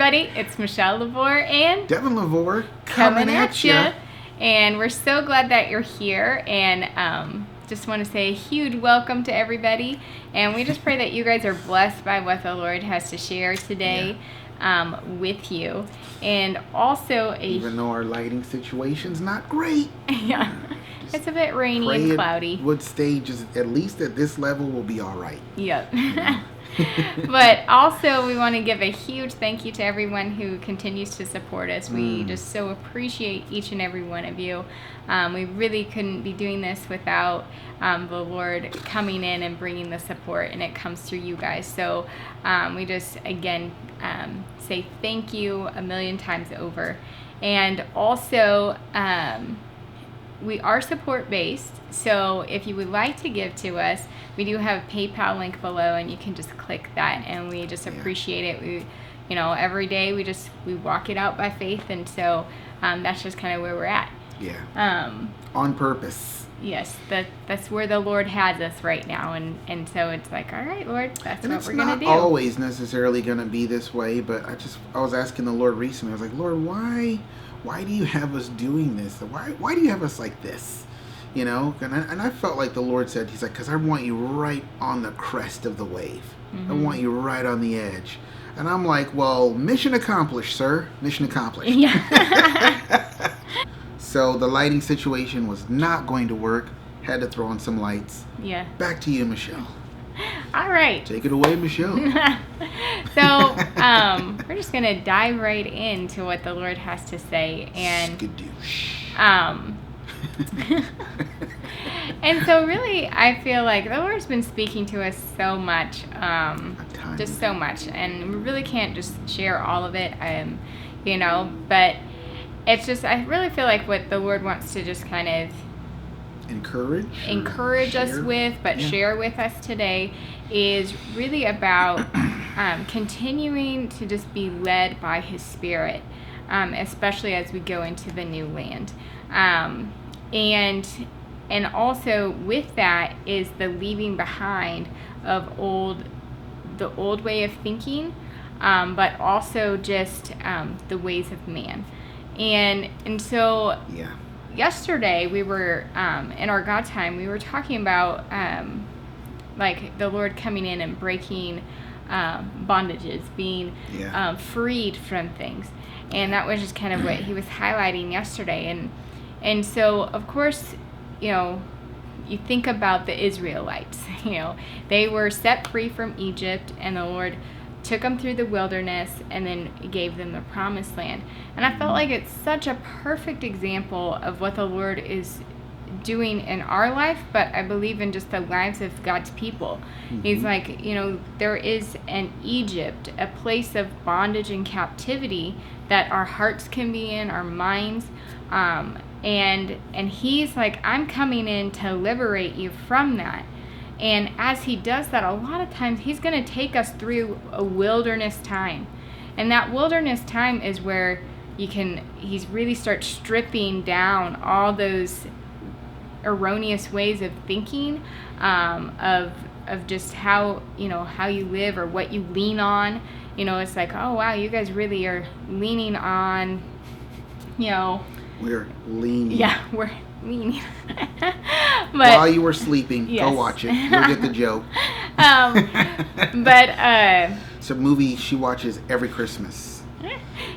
everybody. It's Michelle LaVore and Devin LaVore coming at you. And we're so glad that you're here. And just want to say a huge welcome to everybody. And we just pray that you guys are blessed by what the Lord has to share today with you. And also even though our lighting situation's not great. Yeah. It's a bit rainy and cloudy. Wood stage is at least at this level will be all right. Yep. But also we want to give a huge thank you to everyone who continues to support us. We just so appreciate each and every one of you. We really couldn't be doing this without the Lord coming in and bringing the support, and it comes through you guys. So we just again say thank you a million times over. And also we are support-based, so if you would like to give to us, we do have a PayPal link below, and you can just click that, and we just appreciate it. We, every day we walk it out by faith, and so that's just kind of where we're at. Yeah. On purpose. Yes, that's where the Lord has us right now, and so it's like, all right, Lord, that's what we're gonna do. It's not always necessarily gonna be this way, but I was asking the Lord recently. I was like, Lord, why do you have us doing this? Why do you have us like this? And I felt like the Lord said, He's like, because I want you right on the crest of the wave. Mm-hmm. I want you right on the edge. And I'm like, well, mission accomplished, sir. Mission accomplished. Yeah. So the lighting situation was not going to work. Had to throw on some lights. Yeah. Back to you, Michelle. All right. Take it away, Michelle. So we're just going to dive right into what the Lord has to say. And and so really I feel like the Lord's been speaking to us so much, just so much. And we really can't just share all of it, but it's just, I really feel like what the Lord wants to just kind of encourage us with, but share with us today is really about continuing to just be led by His Spirit, especially as we go into the new land. And also with that is the leaving behind of the old way of thinking, but also just the ways of man. And so yesterday we were in our God time, we were talking about like the Lord coming in and breaking bondages, being freed from things. And that was just kind of what He was highlighting yesterday. And so of course, you think about the Israelites, they were set free from Egypt, and the Lord took them through the wilderness and then gave them the promised land. And I felt like it's such a perfect example of what the Lord is doing in our life, but I believe in just the lives of God's people. Mm-hmm. He's like, there is an Egypt, a place of bondage and captivity that our hearts can be in, our minds, and He's like, I'm coming in to liberate you from that. And as He does that, a lot of times He's going to take us through a wilderness time. And that wilderness time is where He's really start stripping down all those erroneous ways of thinking, of just how you live or what you lean on. It's like, oh wow, you guys really are leaning on, We're leaning. Yeah, we're leaning. But while you were sleeping, go watch it. You'll get the joke. It's a movie she watches every Christmas.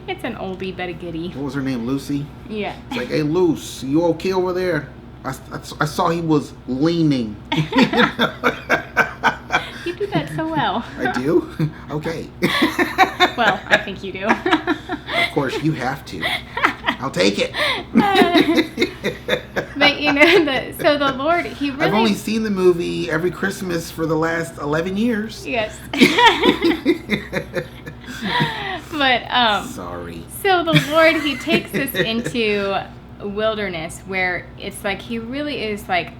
It's an oldie but a goodie. What was her name? Lucy? Yeah. It's like, hey, Luce, you okay over there? I saw he was leaning. You do that so well. I do? Okay. Well, I think you do. Of course, you have to. I'll take it. But so the Lord, He really... I've only seen the movie every Christmas for the last 11 years. Yes. But sorry. So the Lord, He takes us into a wilderness where it's like He really is like,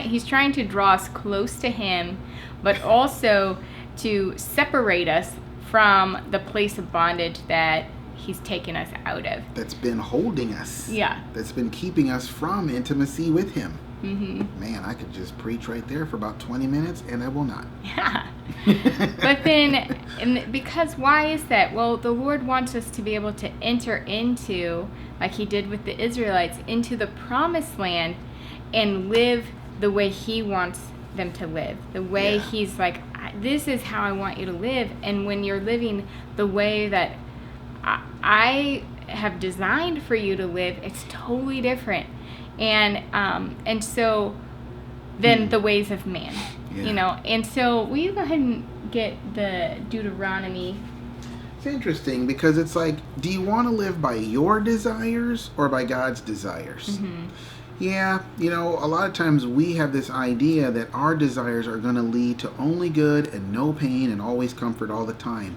He's trying to draw us close to Him, but also to separate us from the place of bondage that He's taken us out of. That's been holding us. Yeah. That's been keeping us from intimacy with Him. Man, I could just preach right there for about 20 minutes, and I will not. Yeah. But then, because why is that? Well, the Lord wants us to be able to enter into, like he did with the Israelites, into the promised land and live the way he wants them to live. The way he's like, this is how I want you to live. And when you're living the way that I have designed for you to live, it's totally different. And so then the ways of man, and so will you go ahead and get the Deuteronomy? It's interesting because it's like, do you want to live by your desires or by God's desires? Yeah, a lot of times we have this idea that our desires are going to lead to only good and no pain and always comfort all the time.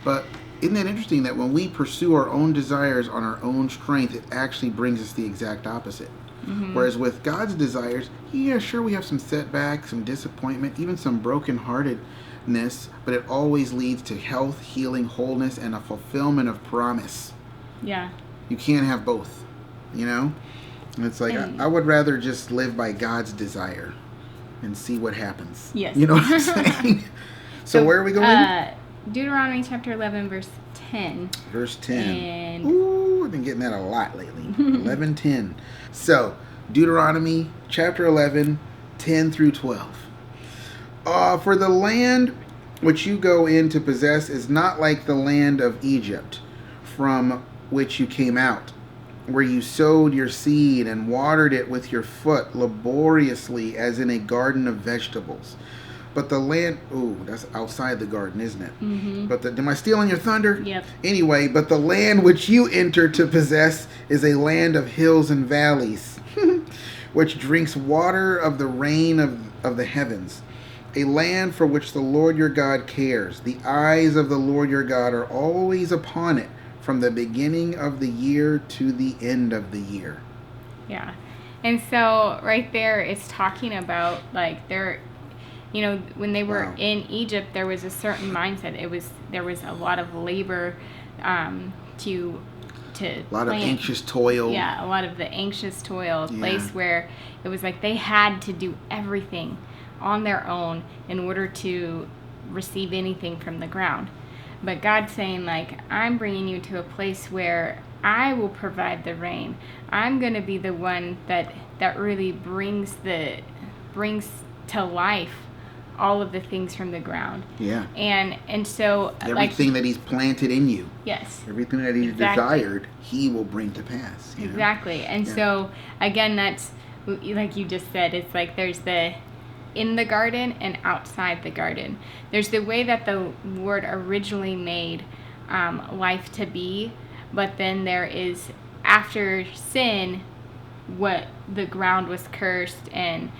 But isn't it interesting that when we pursue our own desires on our own strength, it actually brings us the exact opposite? Whereas with God's desires, sure, we have some setbacks, some disappointment, even some brokenheartedness, but it always leads to health, healing, wholeness, and a fulfillment of promise. Yeah. You can't have both, And it's like, I would rather just live by God's desire and see what happens. Yes. You know what I'm saying? So where are we going? Deuteronomy chapter 11, verse 10. Verse 10. And Ooh, I've been getting that a lot lately. 11:10. So, Deuteronomy chapter 11, 10 through 12. For the land which you go in to possess is not like the land of Egypt, from which you came out, where you sowed your seed and watered it with your foot laboriously as in a garden of vegetables. But the land, that's outside the garden, isn't it? But am I stealing your thunder? Yep. Anyway, but the land which you enter to possess is a land of hills and valleys, which drinks water of the rain of the heavens. A land for which the Lord your God cares. The eyes of the Lord your God are always upon it, from the beginning of the year to the end of the year. Yeah. And so right there it's talking about like when they were in Egypt, there was a certain mindset. There was a lot of labor to a lot of anxious toil. Yeah, a lot of the anxious toil. A place where it was like they had to do everything on their own in order to receive anything from the ground. But God's saying, like, I'm bringing you to a place where I will provide the rain. I'm going to be the one that really brings to life all of the things from the ground. Yeah. And so everything that he's planted in you. Yes. Everything that he's desired, he will bring to pass. Exactly. And so again, that's like you just said, it's like there's the in the garden and outside the garden. There's the way that the Lord originally made life to be, but then there is, after sin, what the ground was cursed and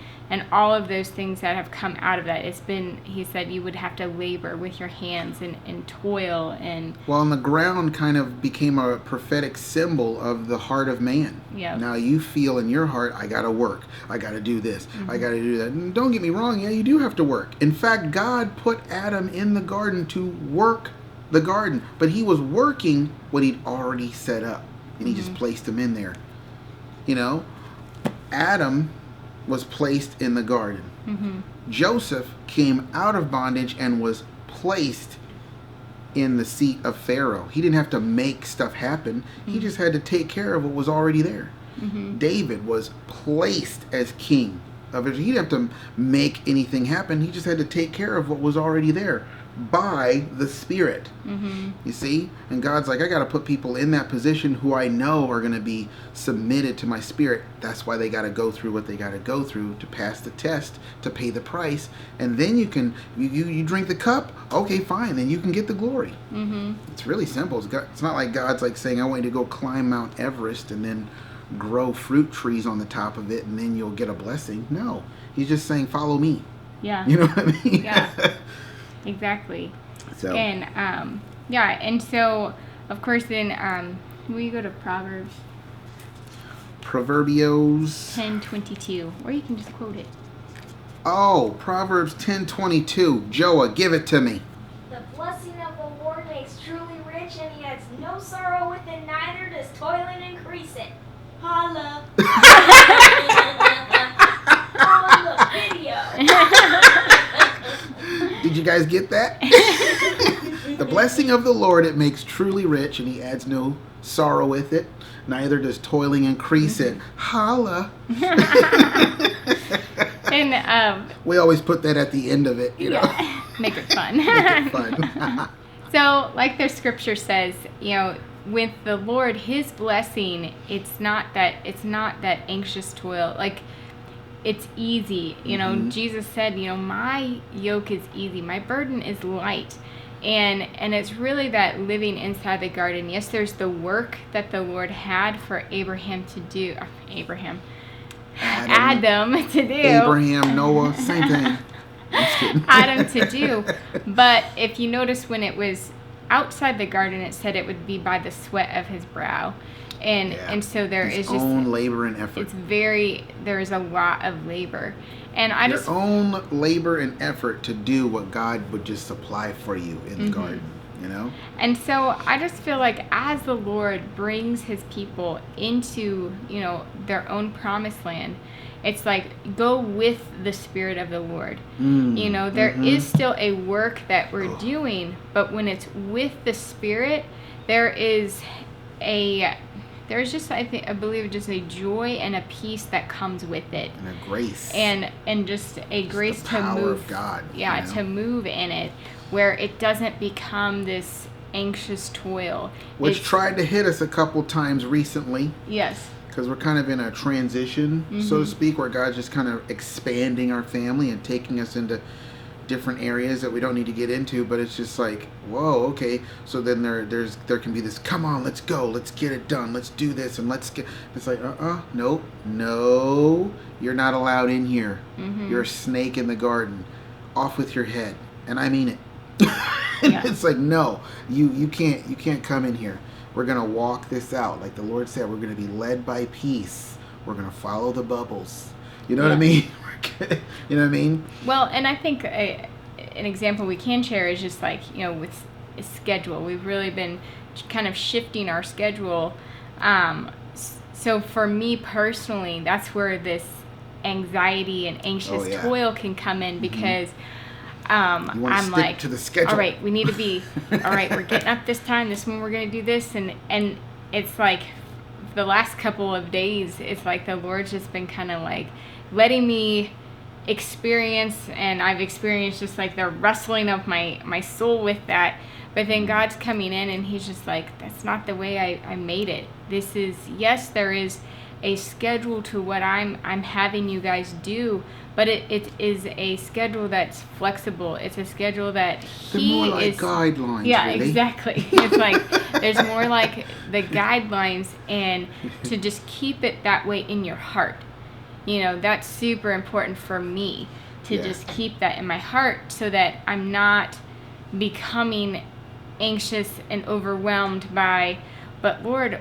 all of those things that have come out of that. It's been, he said, you would have to labor with your hands and toil and... Well, and the ground kind of became a prophetic symbol of the heart of man. Yeah. Now you feel in your heart, I got to work. I got to do this. I got to do that. And don't get me wrong, you do have to work. In fact, God put Adam in the garden to work the garden. But he was working what he'd already set up. And he just placed him in there. Adam was placed in the garden. Joseph came out of bondage and was placed in the seat of Pharaoh. He didn't have to make stuff happen. He just had to take care of what was already there. David was placed as king of Israel. He didn't have to make anything happen. He just had to take care of what was already there by the Spirit. You see? And God's like, I got to put people in that position who I know are going to be submitted to my Spirit. That's why they got to go through what they got to go through to pass the test, to pay the price. And then you can, you drink the cup, okay, fine, then you can get the glory. It's really simple. It's not like God's like saying, I want you to go climb Mount Everest and then grow fruit trees on the top of it and then you'll get a blessing. No, he's just saying, follow me. Yeah. You know what I mean? Yeah. Exactly. So. And and so of course then will you go to Proverbs? Proverbios 10:22, or you can just quote it. Oh, Proverbs 10:22. Joa, give it to me. The blessing of the Lord makes truly rich, and he has no sorrow with it, neither does toiling increase it. Holla. you guys get that? The blessing of the Lord, it makes truly rich, and he adds no sorrow with it. Neither does toiling increase it. Holla. And we always put that at the end of it, you know. Make it fun. Make it fun. So, like the scripture says, with the Lord, his blessing, it's not that anxious toil. Like, it's easy. Jesus said, my yoke is easy, my burden is light. And it's really that living inside the garden. Yes, there's the work that the Lord had for Abraham to do. Adam to do. Abraham, Noah, same thing. Just kidding. Adam to do. But if you notice, when it was outside the garden, it said it would be by the sweat of his brow. And so there his is just own labor and effort. There is a lot of labor. And your own labor and effort to do what God would just supply for you in the garden, And so I just feel like as the Lord brings his people into, their own promised land, it's like, go with the Spirit of the Lord. There is still a work that we're doing, but when it's with the Spirit, there's just, I believe, just a joy and a peace that comes with it, and a grace, and just a grace the to power move, of God, to move in it, where it doesn't become this anxious toil, which tried to hit us a couple times recently. Yes, because we're kind of in a transition, so to speak, where God's just kind of expanding our family and taking us into different areas that we don't need to get into, but it's just like, whoa, okay. So then there can be this, come on, let's go, let's get it done, let's do this, and it's like, nope, no, you're not allowed in here. You're a snake in the garden. Off with your head. And I mean it. It's like, no, you can't come in here. We're gonna walk this out, like the Lord said. We're gonna be led by peace. We're gonna follow the bubbles. You know what I mean? You know what I mean? Well, and I think an example we can share is just like, with a schedule. We've really been kind of shifting our schedule. So for me personally, that's where this anxiety and anxious toil can come in, because I'm like, to the schedule. All right, we need to be, all right, we're getting up this time, this one we're going to do this. And it's like the last couple of days, it's like the Lord's just been kind of like letting me experience, and I've experienced just like the wrestling of my soul with that. But then God's coming in and he's just like, that's not the way I made it. This is, yes, there is a schedule to what I'm having you guys do, but it is a schedule that's flexible. It's a schedule that more like guidelines. Yeah, really. Exactly. It's like there's more like the guidelines, and to just keep it that way in your heart. That's super important for me, to just keep that in my heart, so that I'm not becoming anxious and overwhelmed by, but Lord,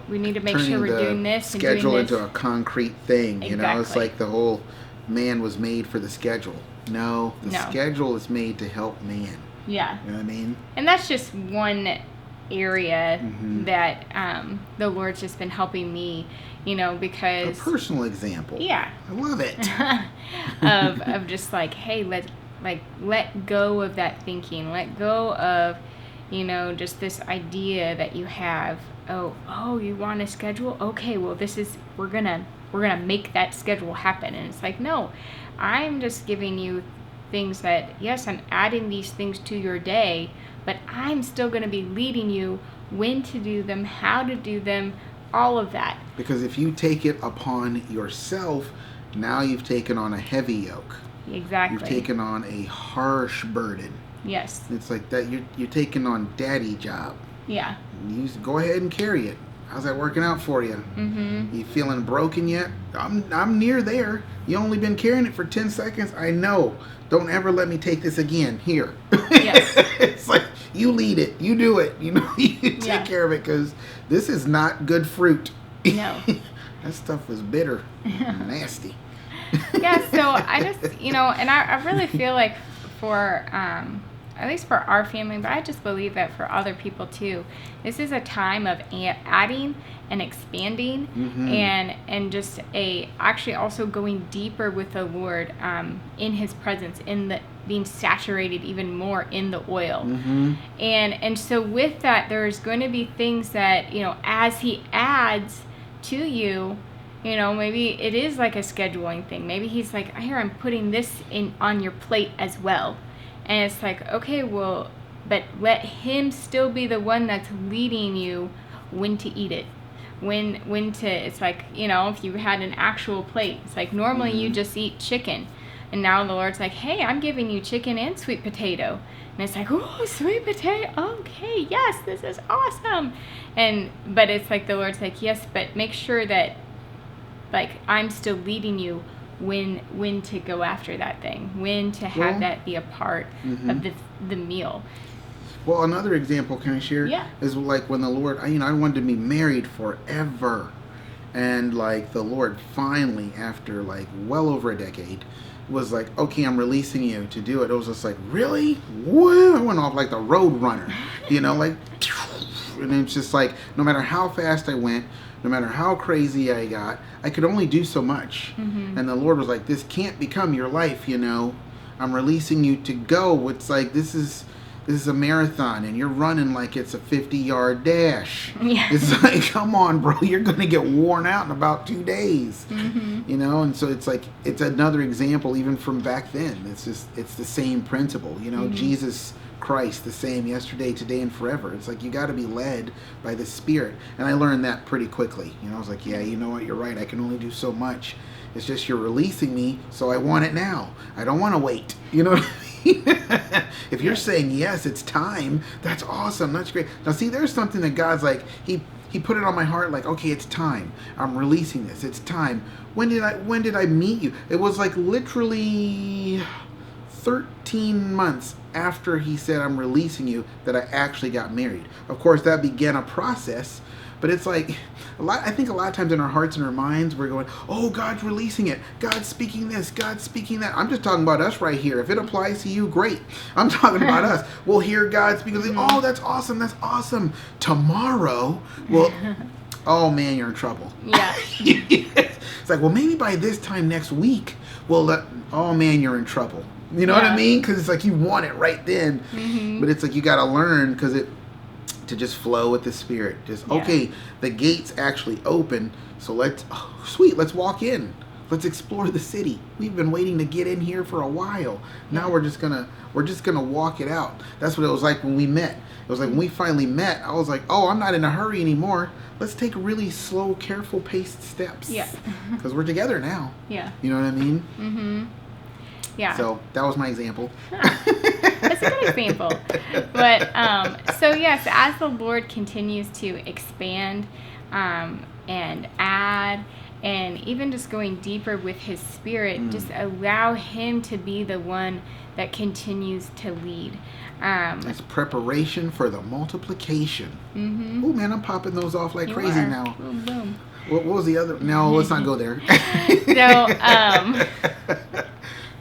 we need to make sure we're doing this and doing this. Schedule into a concrete thing. Exactly. It's like the whole man was made for the schedule. No, the schedule is made to help man. Yeah. You know what I mean? And that's just one area that the Lord's just been helping me, because a personal example. Yeah. I love it. of just like, hey, let go of that thinking. Let go of, just this idea that you have. Oh, you want a schedule? Okay, well, we're gonna make that schedule happen. And it's like, no, I'm just giving you things that, yes, I'm adding these things to your day, but I'm still going to be leading you when to do them, how to do them, all of that. Because if you take it upon yourself, now you've taken on a heavy yoke. Exactly. You've taken on a harsh burden. Yes. It's like that you're taking on daddy job. Yeah. You go ahead and carry it. How's that working out for you? You feeling broken yet? I'm near there. You only been carrying it for 10 seconds. I know. Don't ever let me take this again. Here. Yes. It's like, you lead it. You do it. You take care of it, because this is not good fruit. No. That stuff was bitter. Nasty. Yeah, so I just, and I really feel like for, at least for our family, but I just believe that for other people too, this is a time of adding and expanding, and just actually also going deeper with the Lord, in his presence, in being saturated even more in the oil. Mm-hmm. And so with that, there's going to be things that, as he adds to you, maybe it is like a scheduling thing. Maybe he's like, here, I'm putting this in on your plate as well. And it's like, okay, well, but let him still be the one that's leading you when to eat it. When to, it's like, if you had an actual plate, it's like normally you just eat chicken. And now the Lord's like, hey, I'm giving you chicken and sweet potato. And it's like, oh, sweet potato. Okay, yes, this is awesome. But it's like the Lord's like, yes, but make sure that, like, I'm still leading you when to go after that thing, when to have that be a part of the meal. Well, another example, can I share? Yeah. Is like when the Lord, I wanted to be married forever. And like the Lord finally, after like well over a decade, was like, okay, I'm releasing you to do it. It was just like, really? Woo! I went off like the road runner, like, and it's just like, no matter how fast I went, no matter how crazy I got, I could only do so much. And the Lord was like, this can't become your life, I'm releasing you to go. It's like, this is a marathon and you're running like it's a 50-yard dash. Yeah. It's like, come on, bro, you're going to get worn out in about 2 days. And so it's like, it's another example even from back then. It's the same principle, Jesus Christ, the same yesterday, today, and forever. It's like, you got to be led by the Spirit. And I learned that pretty quickly. I was like, yeah, you know what, you're right. I can only do so much. It's just you're releasing me, so I want it now. I don't want to wait. You know what I mean? If you're saying yes, it's time, that's awesome. That's great. Now see, there's something that God's like, he put it on my heart, like, okay, it's time. I'm releasing this. It's time. When did I meet you? It was like literally 13 months after he said I'm releasing you that I actually got married. Of course, that began a process. But it's like, I think a lot of times in our hearts and our minds, we're going, oh, God's releasing it. God's speaking this. God's speaking that. I'm just talking about us right here. If it applies to you, great. I'm talking about us. We'll hear God speak. Like, oh, that's awesome. That's awesome. Tomorrow, well, oh, man, you're in trouble. Yeah. It's like, well, maybe by this time next week, oh, man, you're in trouble. You know what I mean? Because it's like you want it right then. But it's like you got to learn to just flow with the Spirit. Okay, the gates actually open, so let's walk in. Let's explore the city. We've been waiting to get in here for a while. Now we're just gonna walk it out. That's what it was like when we met. It was like when we finally met, I was like, oh, I'm not in a hurry anymore. Let's take really slow, careful paced steps. Yeah. Because we're together now. Yeah. You know what I mean? Yeah. So that was my example. That's a good example. But so yes, as the Lord continues to expand and add, and even just going deeper with His Spirit, just allow Him to be the one that continues to lead. It's preparation for the multiplication. Oh man, I'm popping those off like crazy now. Boom, boom. What was the other? No, let's not go there.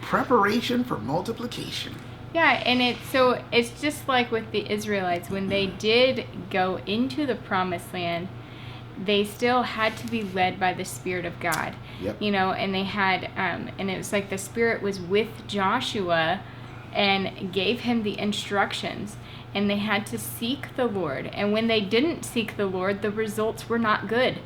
Preparation for multiplication. Yeah, and it's just like with the Israelites, when they did go into the promised land, they still had to be led by the Spirit of God. Yep. And they had and it was like the Spirit was with Joshua and gave him the instructions, and they had to seek the Lord. And when they didn't seek the Lord, the results were not good.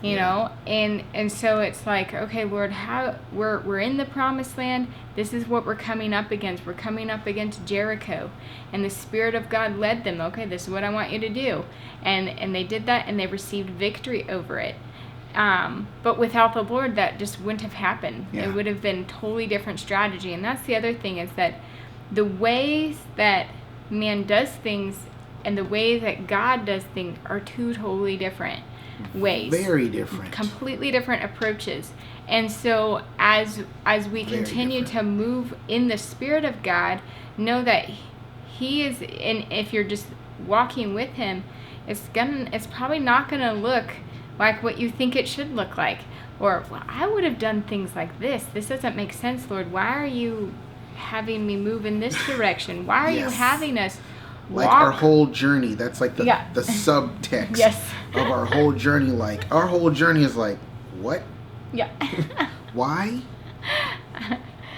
You know, and so it's like, okay, Lord, how we're in the promised land. This is what we're coming up against. We're coming up against Jericho, and the Spirit of God led them. Okay, this is what I want you to do, and they did that, and they received victory over it. But without the Lord, that just wouldn't have happened. Yeah. It would have been a totally different strategy. And that's the other thing, is that the ways that man does things and the way that God does things are two totally different ways. Very different. Completely different approaches. And so as we continue to move in the Spirit of God, know that He is, and if you're just walking with Him, it's probably not gonna look like what you think it should look like. Or, well, I would have done things like this. This doesn't make sense, Lord. Why are you having me move in this direction? Why are you having us like walk? Our whole journey? That's like the subtext of our whole journey. Like, our whole journey is like, what? Yeah. Why?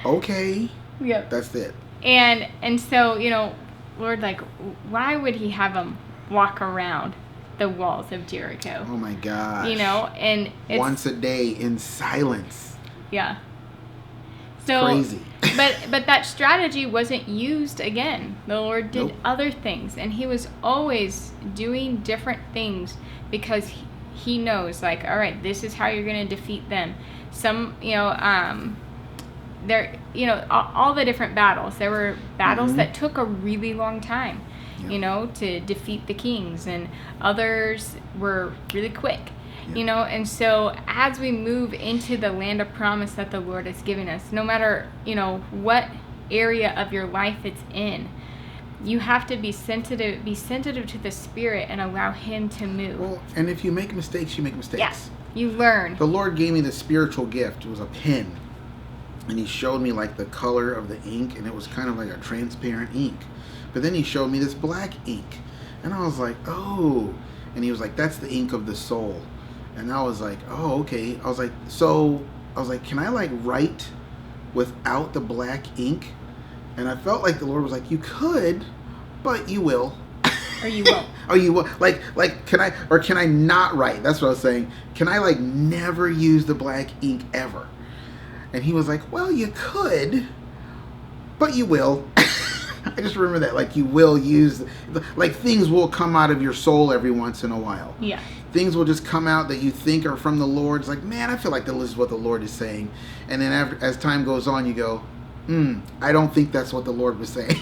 Okay. Yep. That's it. And so, Lord, like, why would he have them walk around the walls of Jericho? Oh my gosh. And it's, once a day in silence. Yeah. So Crazy. but that strategy wasn't used again. The Lord did Nope. other things, and he was always doing different things because he knows, like, all right, this is how you're going to defeat them. Some, there, all the different battles. There were battles that took a really long time, to defeat the kings, and others were really quick. And so as we move into the land of promise that the Lord is giving us, no matter, what area of your life it's in, you have to be sensitive to the Spirit and allow him to move. Well, and if you make mistakes, you make mistakes. Yes, you learn. The Lord gave me the spiritual gift. It was a pen. And he showed me like the color of the ink, and it was kind of like a transparent ink. But then he showed me this black ink. And I was like, oh. And he was like, that's the ink of the soul. And I was like, oh, okay. I was like, can I like write without the black ink? And I felt like the Lord was like, you could, but you will. Or you won't. Or you will. Like, can I not write? That's what I was saying. Can I like never use the black ink ever? And he was like, well, you could, but you will. I just remember that, like, you will use, like, things will come out of your soul every once in a while. Yeah. Things will just come out that you think are from the Lord. It's like, man, I feel like this is what the Lord is saying. And then as time goes on, you go, I don't think that's what the Lord was saying.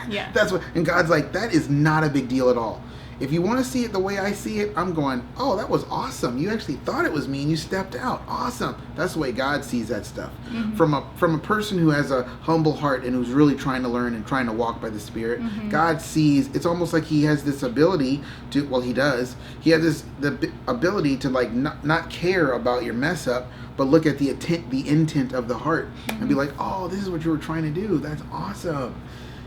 Yeah. And God's like, that is not a big deal at all. If you want to see it the way I see it, I'm going, oh, that was awesome. You actually thought it was me and you stepped out. Awesome. That's the way God sees that stuff. Mm-hmm. From a person who has a humble heart and who's really trying to learn and trying to walk by the Spirit, God sees, it's almost like he has this ability to, well, he does. He has the ability to like not care about your mess up, but look at the intent of the heart and be like, oh, this is what you were trying to do. That's awesome.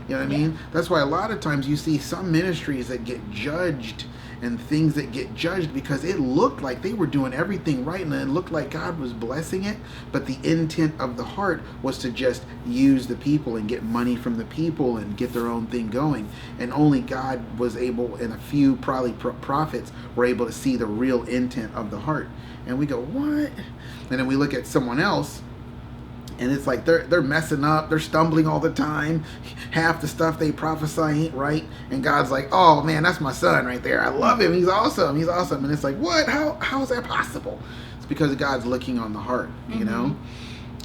You know what I mean? That's why a lot of times you see some ministries that get judged and things that get judged because it looked like they were doing everything right and it looked like God was blessing it, but the intent of the heart was to just use the people and get money from the people and get their own thing going. And only God was able, and a few probably prophets were able to see the real intent of the heart. And we go, what? And then we look at someone else, and it's like they're messing up, they're stumbling all the time. Half the stuff they prophesy ain't right. And God's like, oh man, that's my son right there. I love him. He's awesome. He's awesome. And it's like, what? How is that possible? It's because God's looking on the heart, you know?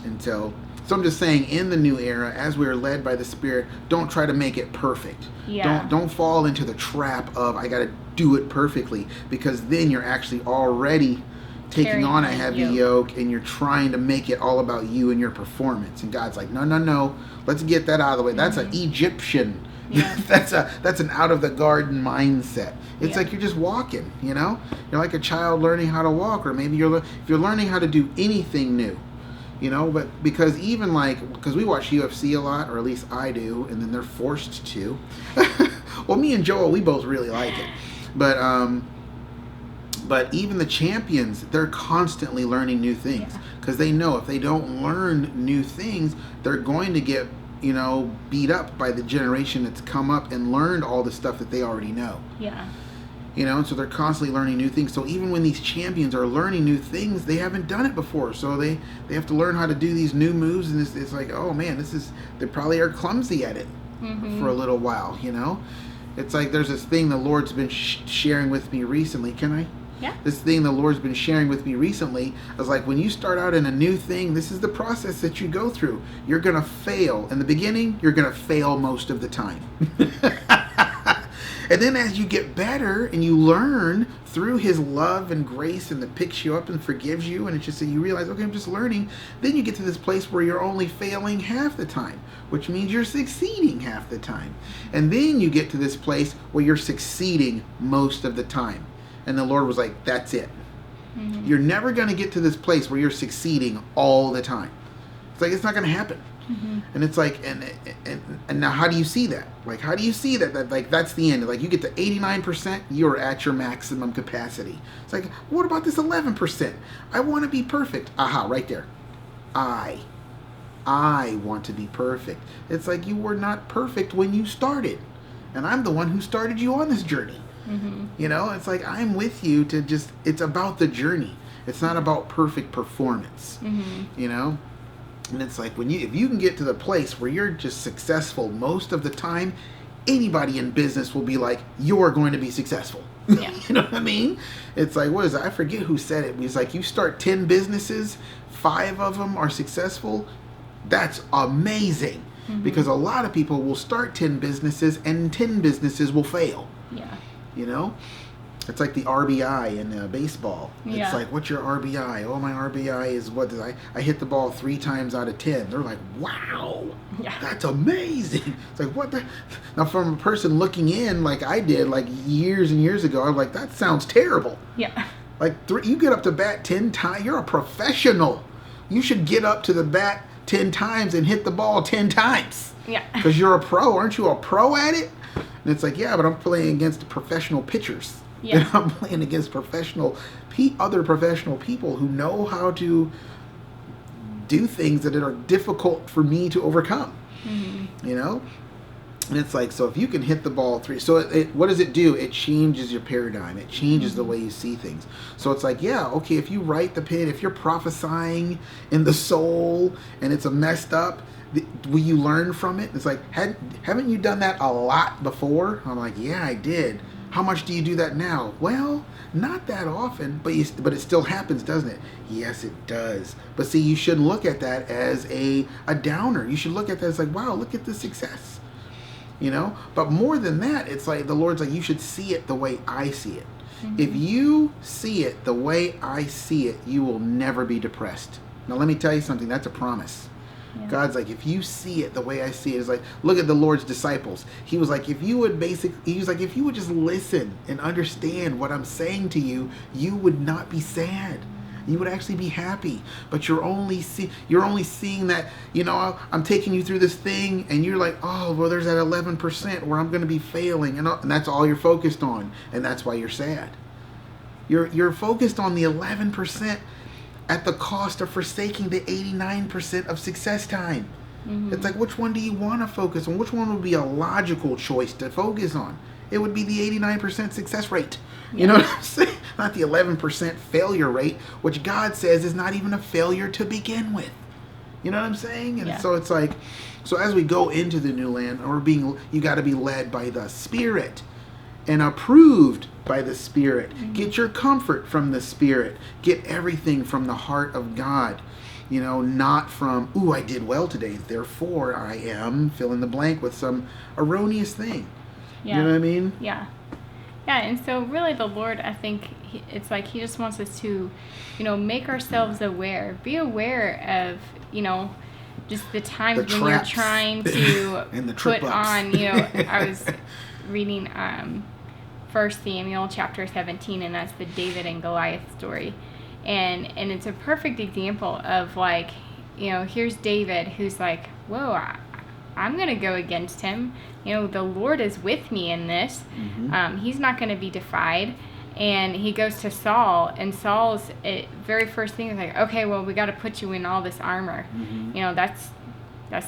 And so I'm just saying, in the new era, as we are led by the Spirit, don't try to make it perfect. Yeah. Don't fall into the trap of I got to do it perfectly, because then you're actually already taking on a heavy yoke, and you're trying to make it all about you and your performance. And God's like, no, let's get that out of the way. That's an Egyptian. Yeah. that's an out of the garden mindset. It's like you're just walking, you know? You're like a child learning how to walk, or maybe if you're learning how to do anything new, you know? But because because we watch UFC a lot, or at least I do, and then they're forced to. Well, me and Joel, we both really like it. But even the champions, they're constantly learning new things, because they know if they don't learn new things, they're going to get, beat up by the generation that's come up and learned all the stuff that they already know. Yeah. And so they're constantly learning new things. So even when these champions are learning new things, they haven't done it before. So they have to learn how to do these new moves, and it's like, oh man, they probably are clumsy at it for a little while, It's like there's this thing the Lord's been sharing with me recently. Can I? Yeah. This thing the Lord's been sharing with me recently. I was like, when you start out in a new thing, this is the process that you go through. You're going to fail. In the beginning, you're going to fail most of the time. And then as you get better and you learn through his love and grace, and that picks you up and forgives you, and it's just that you realize, okay, I'm just learning, then you get to this place where you're only failing half the time, which means you're succeeding half the time. And then you get to this place where you're succeeding most of the time. And the Lord was like, that's it. You're never going to get to this place where you're succeeding all the time. It's like, it's not going to happen. And it's like, and now how do you see that? Like, how do you see that like, that's the end? Like, you get to 89%, you're at your maximum capacity. It's like, what about this 11%? I want to be perfect. Aha, right there. I want to be perfect. It's like you were not perfect when you started. And I'm the one who started you on this journey. Mm-hmm. You know, it's like I'm with you to just, it's about the journey. It's not about perfect performance. Mm-hmm. You know? And it's like if you can get to the place where you're just successful most of the time, anybody in business will be like, you're going to be successful. Yeah. You know what I mean? It's like, what is it? I forget who said it. It's like you start 10 businesses, 5 of them are successful. That's amazing. Mm-hmm. Because a lot of people will start 10 businesses and 10 businesses will fail. Yeah. You know? It's like the RBI in baseball. Yeah. It's like, what's your RBI? Oh, my RBI is I hit the ball 3 times out of 10. They're like, wow, Yeah. that's amazing. It's like, what the? Now, from a person looking in, like I did, like years and years ago, I'm like, that sounds terrible. Yeah. Like, you get up to bat 10 times, you're a professional. You should get up to the bat 10 times and hit the ball 10 times. Yeah. Because you're a pro. Aren't you a pro at it? And it's like, yeah, but I'm playing against professional pitchers. Yeah. And I'm playing against other professional people who know how to do things that are difficult for me to overcome. Mm-hmm. You know? And it's like, so if you can hit the ball 3, so what does it do? It changes your paradigm. It changes the way you see things. So it's like, yeah, okay, if you write the pen, if you're prophesying in the soul and it's a messed up, will you learn from it? It's like, haven't you done that a lot before? I'm like, yeah, I did. How much do you do that now? Well, not that often, but it still happens, doesn't it? Yes, it does. But see, you shouldn't look at that as a downer. You should look at that as like, wow, look at the success. You know? But more than that, it's like the Lord's like, you should see it the way I see it. Mm-hmm. If you see it the way I see it, you will never be depressed. Now, let me tell you something. That's a promise. Yeah. God's like, if you see it the way I see it, it's like, look at the Lord's disciples. He was like, if you would just listen and understand what I'm saying to you, you would not be sad. You would actually be happy. But you're only seeing that, you know, I'm taking you through this thing, and you're like, oh, well, there's that 11% where I'm going to be failing, and that's all you're focused on, and that's why you're sad. You're focused on the 11%. At the cost of forsaking the 89% of success time. Mm-hmm. It's like, which one do you want to focus on? Which one would be a logical choice to focus on? It would be the 89% success rate. Yeah. You know what I'm saying? Not the 11% failure rate, which God says is not even a failure to begin with. You know what I'm saying? And so it's like, so as we go into the new land, you got to be led by the Spirit and approved by the Spirit. Mm-hmm. Get your comfort from the Spirit. Get everything from the heart of God. You know, not from, ooh, I did well today, therefore I am, fill in the blank with some erroneous thing. Yeah. You know what I mean? Yeah. Yeah, and so really the Lord, I think, it's like He just wants us to, you know, make ourselves aware. Be aware of, you know, just the times when you're trying to put on, you know, I was reading 1 Samuel chapter 17, and that's the David and Goliath story. And it's a perfect example of, like, you know, here's David who's like, whoa, I'm going to go against him. You know, the Lord is with me in this. Mm-hmm. He's not going to be defied. And he goes to Saul, and Saul's very first thing is like, okay, well, we got to put you in all this armor. Mm-hmm. You know, that's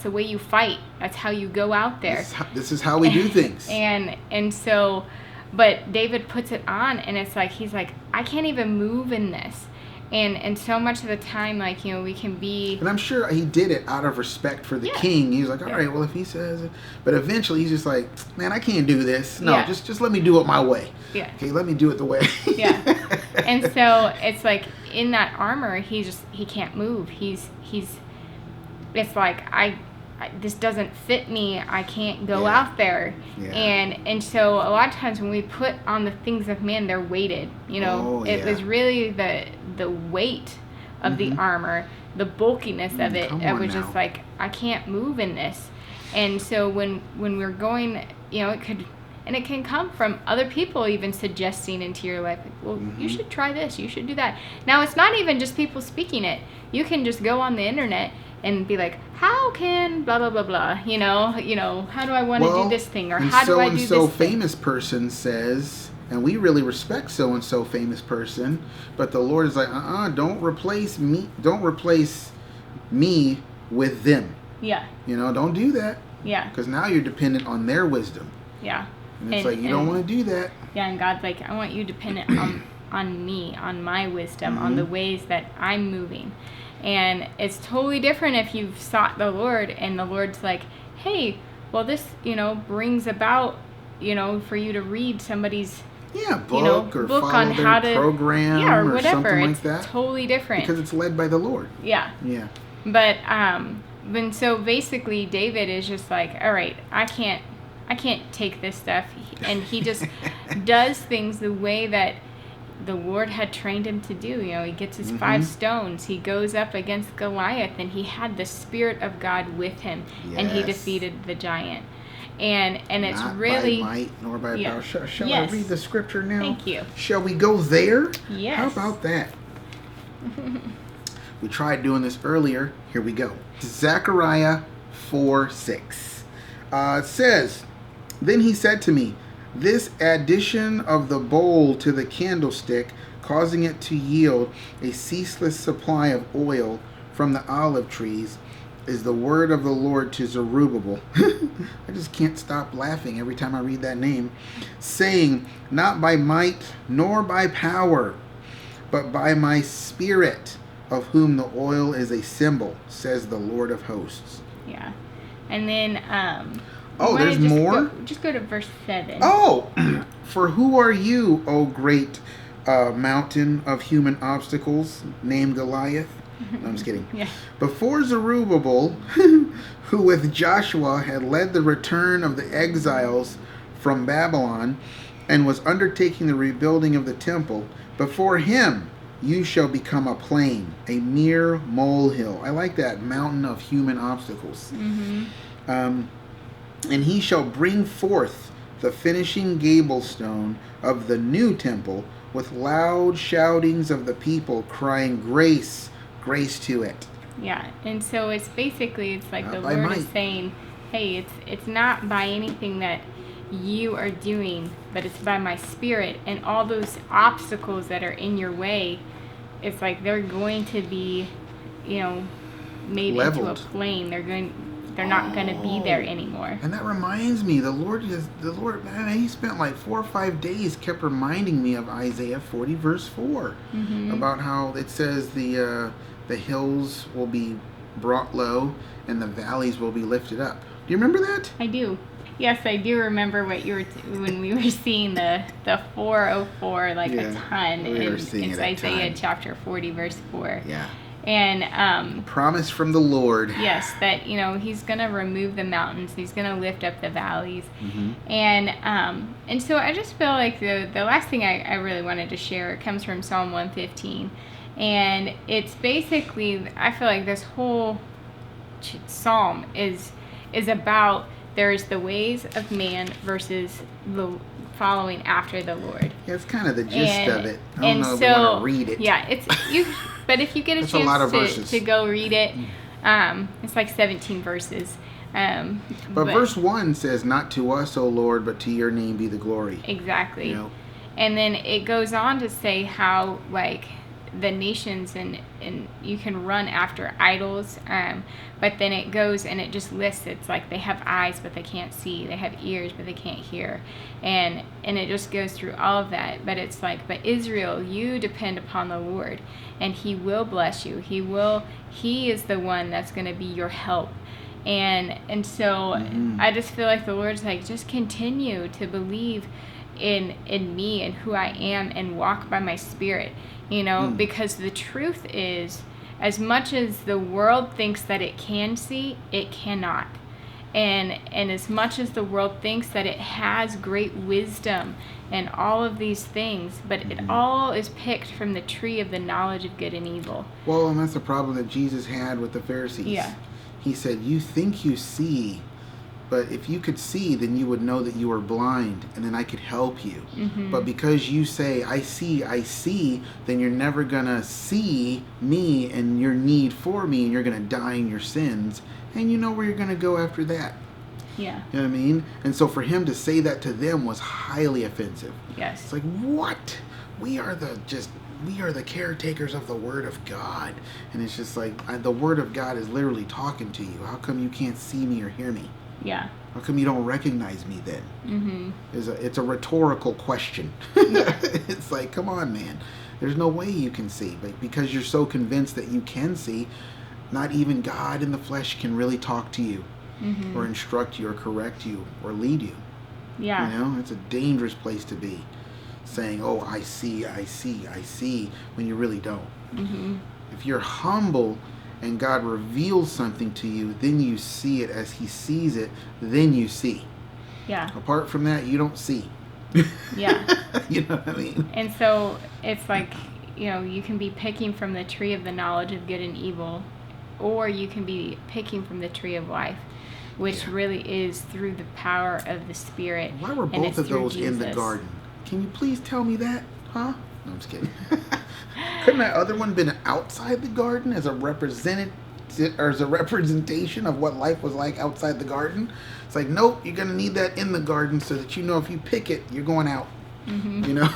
the way you fight. That's how you go out there. This is how we do things. And so, but David puts it on, and it's like, he's like, I can't even move in this. And so much of the time, like, you know, we can be... And I'm sure he did it out of respect for the king. He was like, all right, well, if he says it... But eventually, he's just like, man, I can't do this. No, just let me do it my way. Yeah. Okay, let me do it the way. Yeah. And so, it's like, in that armor, he can't move. He's it's like, this doesn't fit me. I can't go out there. Yeah. And so a lot of times when we put on the things of man, they're weighted. You know, it was really the weight of the armor, the bulkiness of it. It was just like, I can't move in this. And so when we're going, you know, it can come from other people even suggesting into your life, like, well, you should try this, you should do that. Now, it's not even just people speaking it. You can just go on the internet and be like, how can blah, blah, blah, blah, you know, how do I want to do this thing, or how do I do this thing? So-and-so famous person says, and we really respect so-and-so famous person, but the Lord is like, don't replace me with them. Yeah. You know, don't do that. Yeah. Because now you're dependent on their wisdom. Yeah. And it's like, you don't want to do that. Yeah, and God's like, I want you dependent on me, on my wisdom, on the ways that I'm moving. And it's totally different if you've sought the Lord and the Lord's like, hey, well, this, brings about, for you to read somebody's book or book follow on their how to program or or whatever. something It's like that. Totally different. Because it's led by the Lord. Yeah. Yeah. But and so basically David is just like, all right, I can't take this stuff, and he just does things the way that the Lord had trained him to do. He gets his 5 stones. He goes up against Goliath, and he had the Spirit of God with him, and he defeated the giant. And it's Not really by might nor by power. Shall Yes. I read the scripture now? Thank you. Shall we go there? Yes. How about that? We tried doing this earlier. Here we go. Zechariah 4:6. It says, "Then he said to me, this addition of the bowl to the candlestick, causing it to yield a ceaseless supply of oil from the olive trees, is the word of the Lord to Zerubbabel." I just can't stop laughing every time I read that name. "Saying, not by might nor by power, but by my Spirit, of whom the oil is a symbol, says the Lord of hosts." Yeah. And then there's more? Just go to verse 7. Oh, "For who are you, O great mountain of human obstacles, named Goliath?" No, I'm just kidding. Yeah. "Before Zerubbabel, who with Joshua had led the return of the exiles from Babylon, and was undertaking the rebuilding of the temple, before him you shall become a plain, a mere molehill." I like that, mountain of human obstacles. "And he shall bring forth the finishing gable stone of the new temple, with loud shoutings of the people, crying, grace, grace to it." Yeah, and so it's basically, it's like Not the by Lord is might. saying, hey, it's not by anything that you are doing, but it's by my Spirit, and all those obstacles that are in your way, it's like they're going to be, made Leveled. into a plain. They're not going to be there anymore. And that reminds me, the Lord, man, he spent like 4 or 5 days kept reminding me of Isaiah 40 verse 4, about how it says the hills will be brought low and the valleys will be lifted up. Do you remember that? I do. Yes, I do remember what you were when we were seeing the 404 a ton. We were seeing it's it a Isaiah ton. chapter 40 verse 4. Yeah. And Promise from the Lord. yes, that he's gonna remove the mountains, he's gonna lift up the valleys. And so I just feel like the last thing I really wanted to share comes from Psalm 115, and it's basically, I feel like this whole psalm is about, there's the ways of man versus the following after the Lord. Yeah, it's kind of the gist of it. I don't know if so, you want to read it. Yeah, it's you. But if you get a That's a lot of chance verses. to go read it, it's like 17 verses. But verse 1 says, "Not to us, O Lord, but to your name be the glory." Exactly. You know? And then it goes on to say how, like, the nations and you can run after idols, but then it goes and it just lists, it's like they have eyes but they can't see, they have ears but they can't hear, and it just goes through all of that. But it's like, but Israel, you depend upon the Lord and he will bless you, he is the one that's going to be your help. And so I just feel like the Lord's like, just continue to believe in me and who I am, and walk by my Spirit, because the truth is, as much as the world thinks that it can see, it cannot. And as much as the world thinks that it has great wisdom and all of these things, but it all is picked from the tree of the knowledge of good and evil. Well, and that's the problem that Jesus had with the Pharisees. Yeah. He said, you think you see, but if you could see, then you would know that you are blind, and then I could help you. But because you say, I see, then you're never going to see me and your need for me, and you're going to die in your sins, and you know where you're going to go after that. Yeah. You know what I mean? And so for him to say that to them was highly offensive. Yes. It's like, what? We are the just we are the caretakers of the Word of God. And it's just like, the Word of God is literally talking to you. How come you can't see me or hear me? Yeah. How come you don't recognize me then? Mm-hmm. It's a rhetorical question. It's like, come on, man. There's no way you can see. But because you're so convinced that you can see, not even God in the flesh can really talk to you or instruct you or correct you or lead you. Yeah. You know, it's a dangerous place to be. Saying, oh, I see, when you really don't. Mm-hmm. If you're humble and God reveals something to you, then you see it as He sees it, then you see. Yeah. Apart from that, you don't see. Yeah. You know what I mean? And so it's like, you know, you can be picking from the tree of the knowledge of good and evil, or you can be picking from the tree of life, which really is through the power of the Spirit. Why were both of those in the garden? Can you please tell me that? Huh? No, I'm just kidding. Couldn't that other one been outside the garden as a representation of what life was like outside the garden? It's like, nope, you're going to need that in the garden so that you know if you pick it, you're going out. Mm-hmm. You know?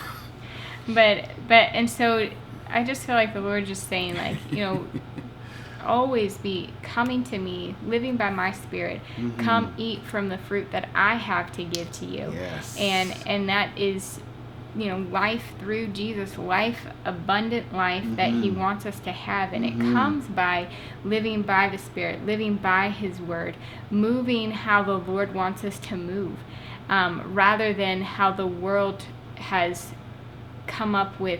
And so I just feel like the Lord just saying, like, you know, always be coming to me, living by my Spirit. Mm-hmm. Come eat from the fruit that I have to give to you. Yes. And that is, you know, life through Jesus, life, abundant life that He wants us to have. And it comes by living by the Spirit, living by His Word, moving how the Lord wants us to move, rather than how the world has come up with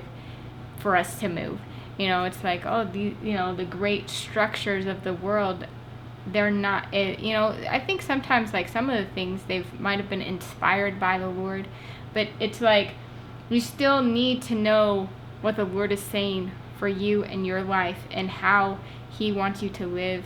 for us to move. You know, it's like, oh, the great structures of the world, they're not, you know, I think sometimes, like, some of the things, they might have been inspired by the Lord, but it's like, you still need to know what the Lord is saying for you and your life and how He wants you to live,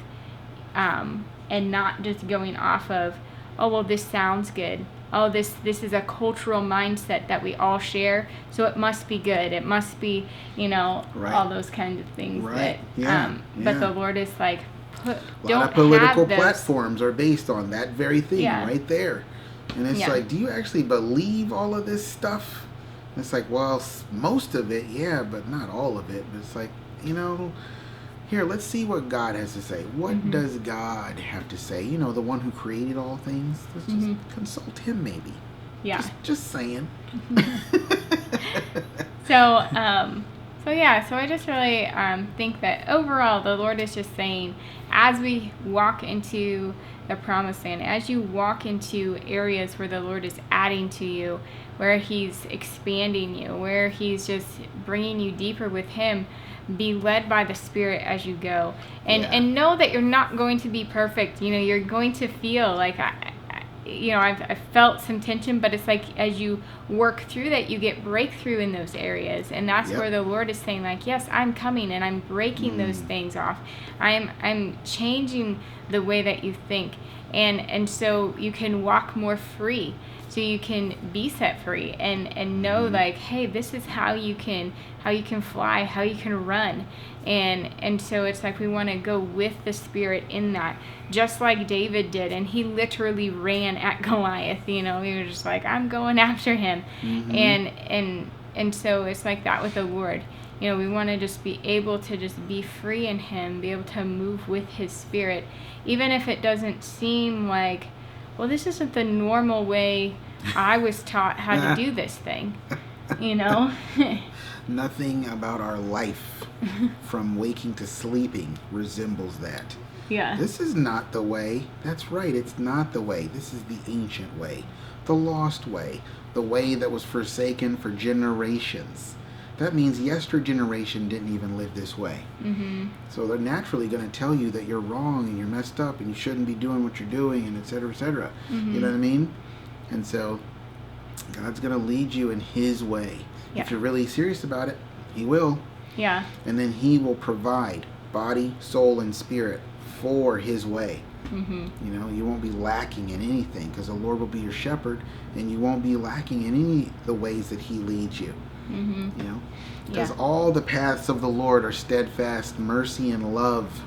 and not just going off of, oh, well, this sounds good. Oh, this is a cultural mindset that we all share, so it must be good. It must be, you know, all those kinds of things. Right. But the Lord is like, a lot of political platforms are based on that very thing right there. And it's like, do you actually believe all of this stuff? And it's like, well, most of it, yeah, but not all of it. But it's like, you know, here, let's see what God has to say. What does God have to say? You know, the one who created all things. Let's just consult Him, maybe. Yeah. Just saying. So I just really think that overall the Lord is just saying, as we walk into the promised land, as you walk into areas where the Lord is adding to you, where He's expanding you, where He's just bringing you deeper with Him, be led by the Spirit as you go, and know that you're not going to be perfect. You know, you're going to feel like I've felt some tension, but it's like as you work through that, you get breakthrough in those areas, and that's where the Lord is saying, like, yes, I'm coming and I'm breaking those things off. I'm changing the way that you think, and so you can walk more free. So you can be set free and know, like, hey, this is how you can fly, how you can run. And so it's like we want to go with the Spirit in that, just like David did. And he literally ran at Goliath, you know. He was just like, I'm going after him. And so it's like that with the Lord. You know, we want to just be able to just be free in Him, be able to move with His Spirit, even if it doesn't seem like, well, this isn't the normal way I was taught how to do this thing, you know? Nothing about our life, from waking to sleeping, resembles that. Yeah. This is not the way. That's right, it's not the way. This is the ancient way, the lost way, the way that was forsaken for generations. That means yester generation didn't even live this way. So they're naturally going to tell you that you're wrong and you're messed up and you shouldn't be doing what you're doing, and et cetera, et cetera. You know what I mean? And so God's going to lead you in His way. If you're really serious about it, He will. Yeah. And then He will provide body, soul, and spirit for His way. You know, you won't be lacking in anything, because the Lord will be your shepherd, and you won't be lacking in any of the ways that He leads you. You know, because all the paths of the Lord are steadfast mercy and love.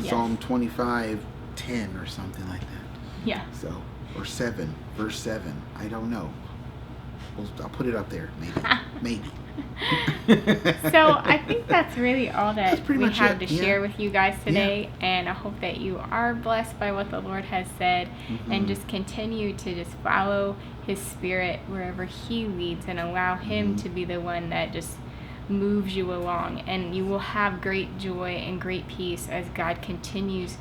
Psalm 25:10 or something like that. So, or 7, verse 7. I don't know. I'll put it up there, maybe. Maybe. So I think that's really all that That's pretty we much have it, to yeah. share with you guys today. And I hope that you are blessed by what the Lord has said, and just continue to just follow His Spirit wherever He leads, and allow Him to be the one that just moves you along. And you will have great joy and great peace as God continues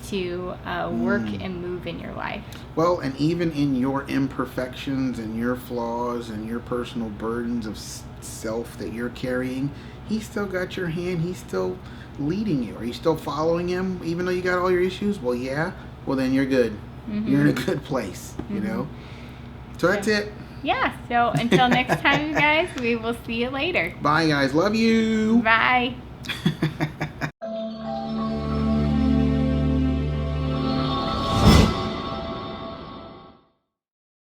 to work and move in your life. Well, and even in your imperfections and your flaws and your personal burdens of self that you're carrying, He's still got your hand. He's still leading you. Are you still following Him even though you got all your issues? Well, yeah. Well, then you're good. You're in a good place, you know? So that's it. Yeah, so until next time, you guys, we will see you later. Bye, guys. Love you. Bye.